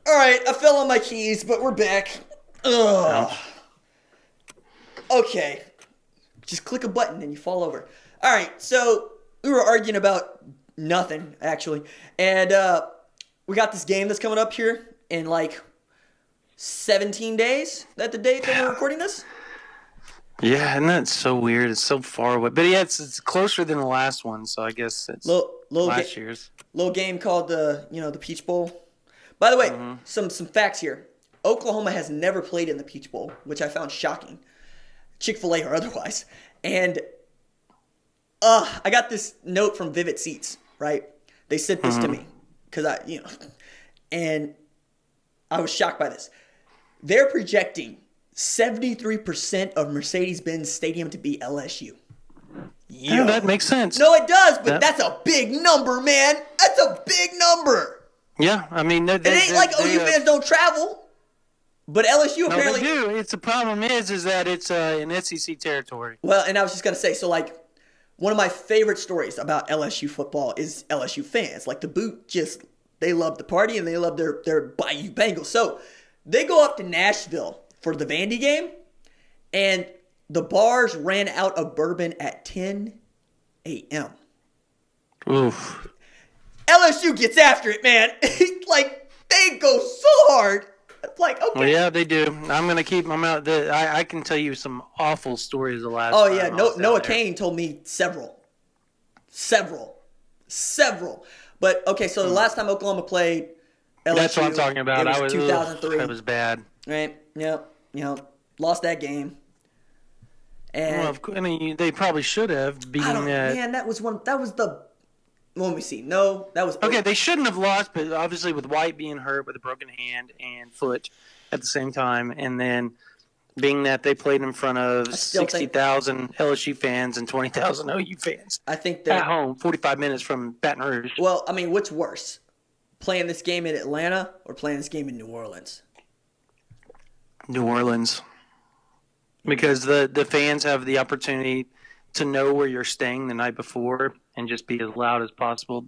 All right, I fell on my keys, but we're back. Ugh. Okay. Just click a button and you fall over. All right, so we were arguing about nothing, actually. And we got this game that's coming up here in like 17 days. That the date that we're recording this? Yeah, and that's so weird. It's so far away. But yeah, it's closer than the last one, so I guess it's last year's. Little game called the Peach Bowl. By the way, some facts here. Oklahoma has never played in the Peach Bowl, which I found shocking. Chick-fil-A or otherwise. And I got this note from Vivid Seats, right? They sent this to me because and I was shocked by this. They're projecting 73% of Mercedes-Benz Stadium to be LSU. Yeah, that makes sense. No, it does, but that's a big number, man. That's a big number. Yeah, I mean, it ain't like OU fans don't travel, but LSU apparently they do. It's the problem is that it's in SEC territory. Well, and I was just gonna say, so like, one of my favorite stories about LSU football is LSU fans. Like the boot, they love the party and they love their Bayou Bengals. So they go up to Nashville for the Vandy game, and the bars ran out of bourbon at 10 a.m. Oof. LSU gets after it, man. Like, they go so hard. Like, okay. Well, yeah, they do. I'm going to keep them out. I can tell you some awful stories the last Oh, time yeah. Noah Kane told me several. But, okay, so the last time Oklahoma played LSU. That's what I'm talking about. It was 2003. That was bad. Right. Yep. Lost that game. And I mean, they probably should have beaten that. Man, that was the. Let me see. No, that was. Okay, they shouldn't have lost, but obviously with White being hurt with a broken hand and foot at the same time, and then being that they played in front of 60,000 LSU fans and 20,000 OU fans. I think at home, 45 minutes from Baton Rouge. Well, I mean, what's worse, playing this game in Atlanta or playing this game in New Orleans? New Orleans. Because the fans have the opportunity to know where you're staying the night before and just be as loud as possible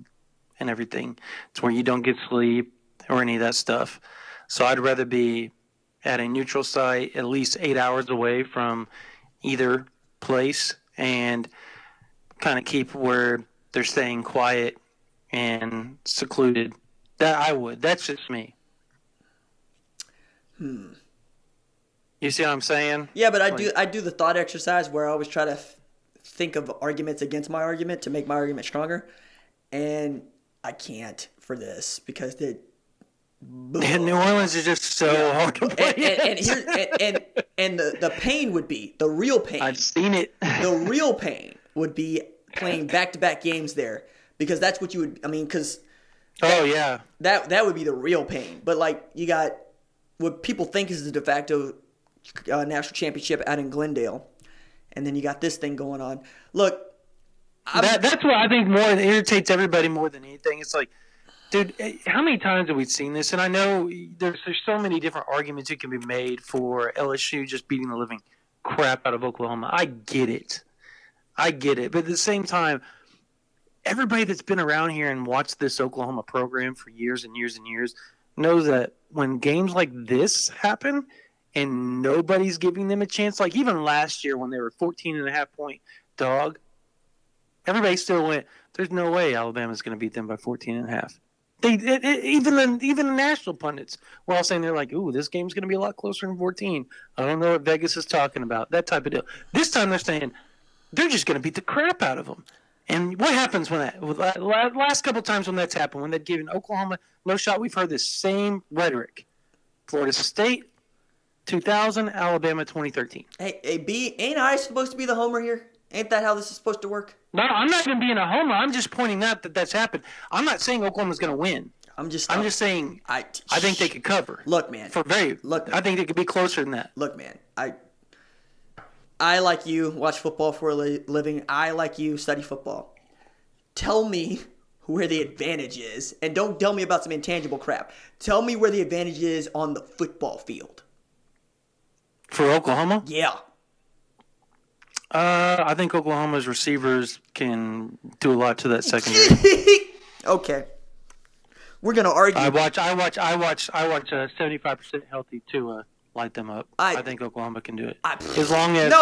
and everything. It's where you don't get sleep or any of that stuff. So I'd rather be at a neutral site at least 8 hours away from either place and kind of keep where they're staying quiet and secluded. That I would. That's just me. You see what I'm saying? Yeah, but I do the thought exercise where I always try to think of arguments against my argument to make my argument stronger, and I can't for this because New Orleans is just so hard to play. And the pain would be the real pain. I've seen it. The real pain would be playing back-to-back games there because that's what you would. I mean, because that would be the real pain. But like you got what people think is the de facto national championship out in Glendale, and then you got this thing going on. Look, that's what I think more irritates everybody more than anything. It's like, dude, how many times have we seen this? And I know there's so many different arguments that can be made for LSU just beating the living crap out of Oklahoma. I get it. But at the same time, everybody that's been around here and watched this Oklahoma program for years and years and years knows that when games like this happen and nobody's giving them a chance, like even last year when they were 14.5-point dog, everybody still went, there's no way Alabama's going to beat them by 14.5. Even the national pundits were all saying, they're like, ooh, this game's going to be a lot closer than 14. I don't know what Vegas is talking about, that type of deal. This time they're saying they're just going to beat the crap out of them. And what happens when last couple times when that's happened, when they've given Oklahoma no shot, we've heard this same rhetoric. Florida State, 2000, Alabama, 2013. Hey, B, ain't I supposed to be the homer here? Ain't that how this is supposed to work? No, I'm not even being a homer. I'm just pointing out that that's happened. I'm not saying Oklahoma's going to win. I'm just saying I think they could cover. Look, man. I think they could be closer than that. Look, man. I like you, watch football for a living. I, like you, study football. Tell me where the advantage is, and don't tell me about some intangible crap. Tell me where the advantage is on the football field. For Oklahoma? Yeah. I think Oklahoma's receivers can do a lot to that secondary. Okay. we're gonna argue. I watch 75% healthy to light them up. I think Oklahoma can do it as long as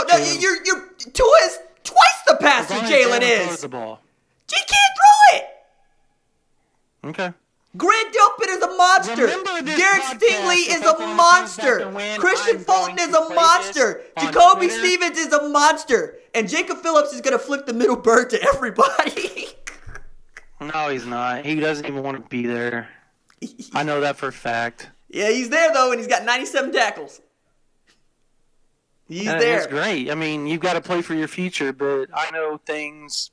you're Tua is twice the passer Jalen is. The ball. He can't throw it. Okay. Grant Delpit is a monster. Derek Stingley is a monster. Christian Fulton is a monster. Jacoby Stevens is a monster. And Jacob Phillips is going to flip the middle bird to everybody. No, he's not. He doesn't even want to be there. I know that for a fact. Yeah, he's there, though, and he's got 97 tackles. He's there. That's great. I mean, you've got to play for your future, but I know things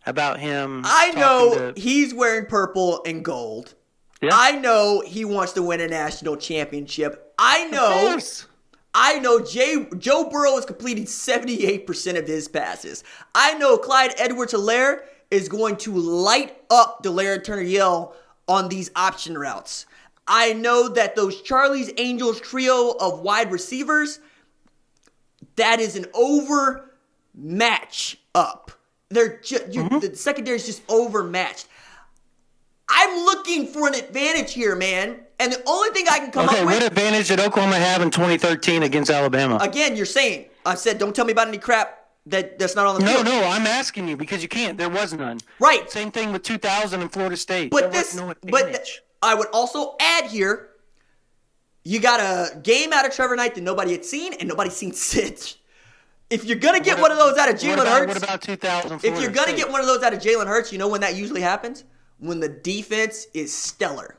about him. I know he's wearing purple and gold. Yeah. I know he wants to win a national championship. I know Joe Burrow is completing 78% of his passes. I know Clyde Edwards-Helaire is going to light up Delaire Turner-Yell on these option routes. I know that those Charlie's Angels trio of wide receivers, that is an overmatch up. They're just the secondary is just overmatched. I'm looking for an advantage here, man. And the only thing I can come up with. What advantage did Oklahoma have in 2013 against Alabama? Again, you're saying. I said, don't tell me about any crap that's not on the field. No, I'm asking you because you can't. There was none. Right. Same thing with 2000 in Florida State. But I would also add here, you got a game out of Trevor Knight that nobody had seen, and nobody's seen since. If you're going to get one of those out of Jalen Hurts. What about 2000? If you're going to get one of those out of Jalen Hurts, you know when that usually happens? When the defense is stellar.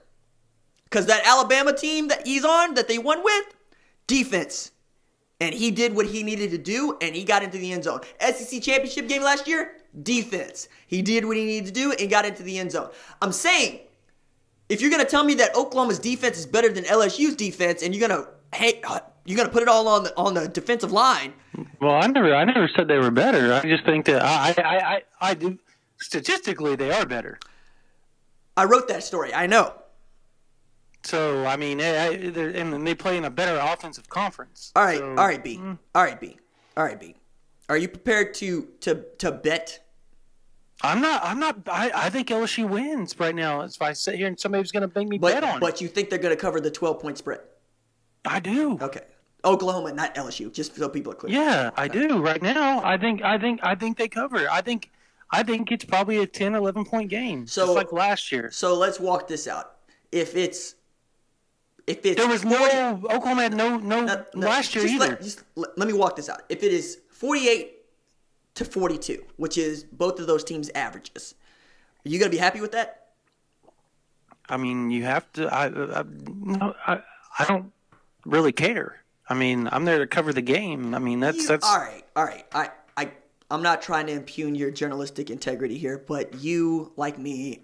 Because that Alabama team that he's on, that they won with, defense. And he did what he needed to do, and he got into the end zone. SEC championship game last year, defense. He did what he needed to do and got into the end zone. I'm saying, if you're going to tell me that Oklahoma's defense is better than LSU's defense, and you're going to put it all on the defensive line. Well, I never said they were better. I just think that I do. Statistically, they are better. I wrote that story. I know. So I mean, and they play in a better offensive conference. All right, B. Are you prepared to bet? I'm not. I think LSU wins right now. If I sit here and somebody's going to make me bet on it. But you think they're going to cover the 12-point spread? I do. Okay. Oklahoma, not LSU, just so people are clear. Yeah, I do. Right now, I think they cover. I think it's probably a 10, 11-point game, just like last year. So let's walk this out. If it's there was 40, no Oklahoma had no last year either. Let me walk this out. If it is 48-42, which is both of those teams' averages, are you going to be happy with that? I mean, you have to. I don't really care. I mean, I'm there to cover the game. I mean, that's all right. I'm not trying to impugn your journalistic integrity here, but you, like me,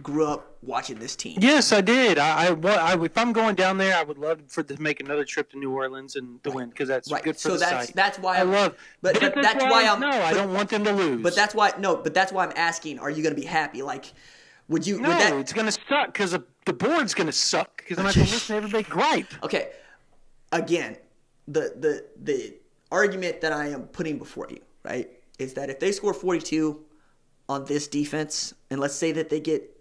grew up watching this team. Yes, I did. If I'm going down there, I would love to make another trip to New Orleans and to win because that's good for the site. That's why I love. But that's why I'm. No, I don't want them to lose. But that's why I'm asking. Are you going to be happy? Like, would you? No, it's going to suck because the board's going to suck because I'm not going to listen to everybody gripe. Okay, again, the argument that I am putting before you, right, is that if they score 42 on this defense, and let's say that they get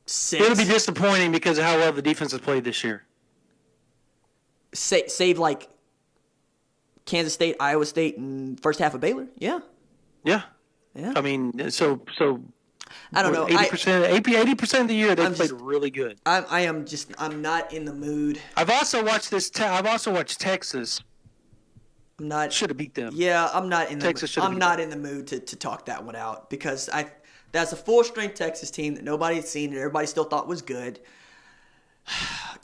6. It'll be disappointing because of how well the defense has played this year. Save like Kansas State, Iowa State, and first half of Baylor. Yeah. I mean, so I don't know. 80% of the year they played really good. I'm not in the mood. I've also watched Texas. Should have beat them. Yeah, I'm not in the Texas mood. I'm not in the mood to talk that one out because that's a full strength Texas team that nobody had seen and everybody still thought was good.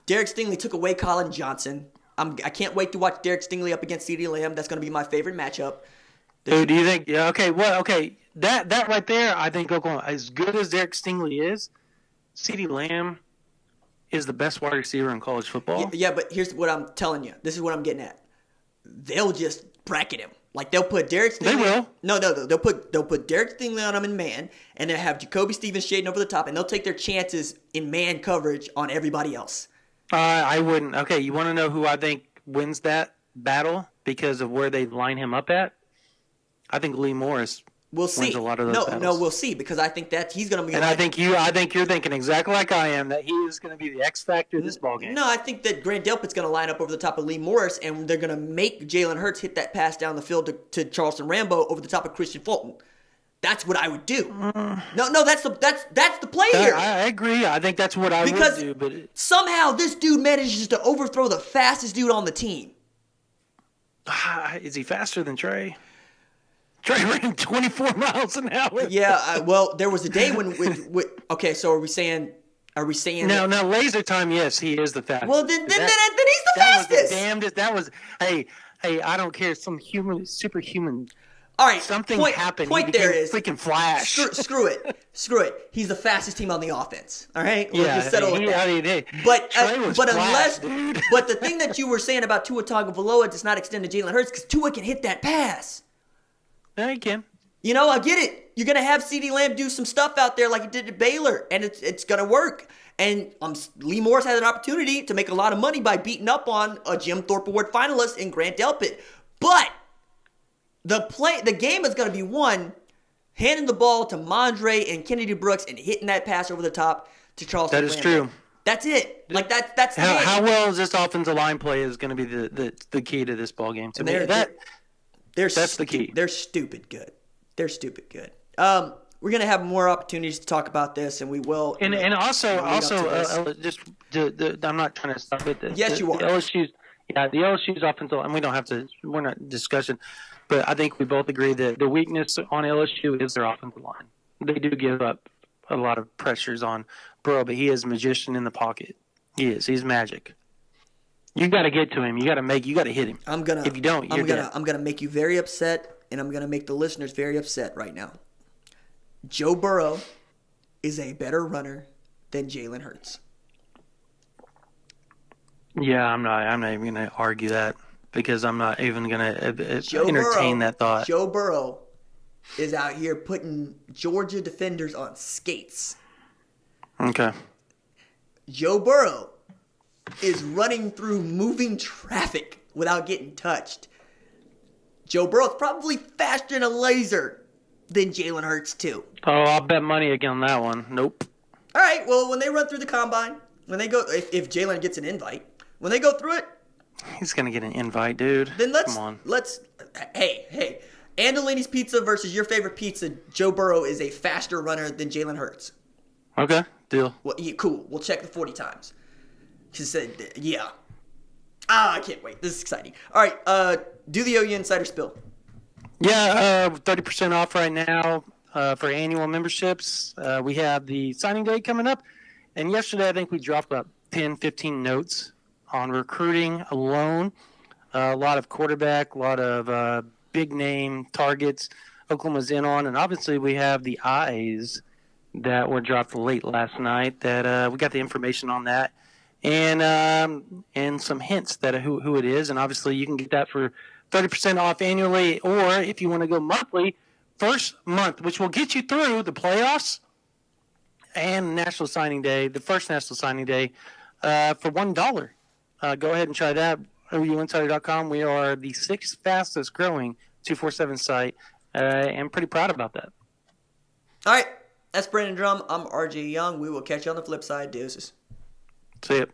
Derek Stingley took away Colin Johnson. I can't wait to watch Derek Stingley up against CeeDee Lamb. That's going to be my favorite matchup. Do you think? Yeah. Okay. Well. Okay. That right there, I think Oklahoma, as good as Derek Stingley is, CeeDee Lamb is the best wide receiver in college football. Yeah, but here's what I'm telling you. This is what I'm getting at. They'll just bracket him. Like they'll put Derek Stingley. They will. No. They'll put Derek Stingley on him in man, and they'll have Jacoby Stevens shading over the top, and they'll take their chances in man coverage on everybody else. I wouldn't. Okay, you want to know who I think wins that battle because of where they line him up at? I think Lee Morris We'll see. Wins a lot of those battles. No, we'll see, because I think that he's going to be. And I think you're thinking exactly like I am, that he is going to be the X factor of this ball game. No, I think that Grant Delpit's going to line up over the top of Lee Morris, and they're going to make Jalen Hurts hit that pass down the field to Charleston Rambo over the top of Christian Fulton. That's what I would do. No, that's the play here. I agree. I think that's what I would do. But somehow this dude manages to overthrow the fastest dude on the team. Is he faster than Trey? Trey ran 24 miles an hour. Yeah, well, there was a day when okay, so are we saying now laser time, yes, he is the fastest. Well, then he's the fastest. Was the damnedest. That was hey, I don't care, some superhuman. All right, something happened. Point there is freaking Flash. Screw it. He's the fastest team on the offense. All right, we'll just settle with that. But the thing that you were saying about Tua Tagovailoa does not extend to Jalen Hurts, because Tua can hit that pass. Yeah, he can. You know, I get it. You're gonna have CeeDee Lamb do some stuff out there like he did at Baylor, and it's gonna work. And Lee Morris had an opportunity to make a lot of money by beating up on a Jim Thorpe Award finalist in Grant Delpit, but the game is going to be won handing the ball to Mondre and Kennedy Brooks and hitting that pass over the top to Charleston. That is Rambo. true. That's it. Like that's the game. How well is this offensive line play is going to be the key to this ball game. To me, that's the key. They're stupid good. We're going to have more opportunities to talk about this, and we will. And also, just I'm not trying to stop it. Yes, you are. The LSU's offensive, and we don't have to. We're not discussing. But I think we both agree that the weakness on LSU is their offensive line. They do give up a lot of pressures on Burrow, but he is a magician in the pocket. He is. He's magic. You got to get to him. You got to hit him. If you don't, you're dead. I'm gonna make you very upset, and I'm gonna make the listeners very upset right now. Joe Burrow is a better runner than Jalen Hurts. Yeah, I'm not even gonna argue that. Because I'm not even going to entertain that thought. Joe Burrow is out here putting Georgia defenders on skates. Okay. Joe Burrow is running through moving traffic without getting touched. Joe Burrow's probably faster than a laser than Jalen Hurts, too. Oh, I'll bet money on that one. Nope. All right, well, when they run through the combine, when they go, if Jalen gets an invite, when they go through it, he's going to get an invite, dude. Then Come on. Hey. Andolini's Pizza versus your favorite pizza. Joe Burrow is a faster runner than Jalen Hurts. Okay, deal. Well, yeah, cool. We'll check the 40 times. She said, yeah. I can't wait. This is exciting. All right, do the OU Insider Spill. Yeah, 30% off right now for annual memberships. We have the signing day coming up. And yesterday, I think we dropped about 10, 15 notes on recruiting alone. A lot of quarterback, a lot of big name targets Oklahoma's in on. And obviously we have the eyes that were dropped late last night that we got the information on that. And some hints that who it is. And obviously you can get that for 30% off annually. Or if you want to go monthly, first month, which will get you through the playoffs and National Signing Day, the first National Signing Day, for $1. Go ahead and try that. OUinsider.com. We are the 6th fastest growing 247 site, and pretty proud about that. All right. That's Brandon Drum. I'm RJ Young. We will catch you on the flip side. Deuces. See ya.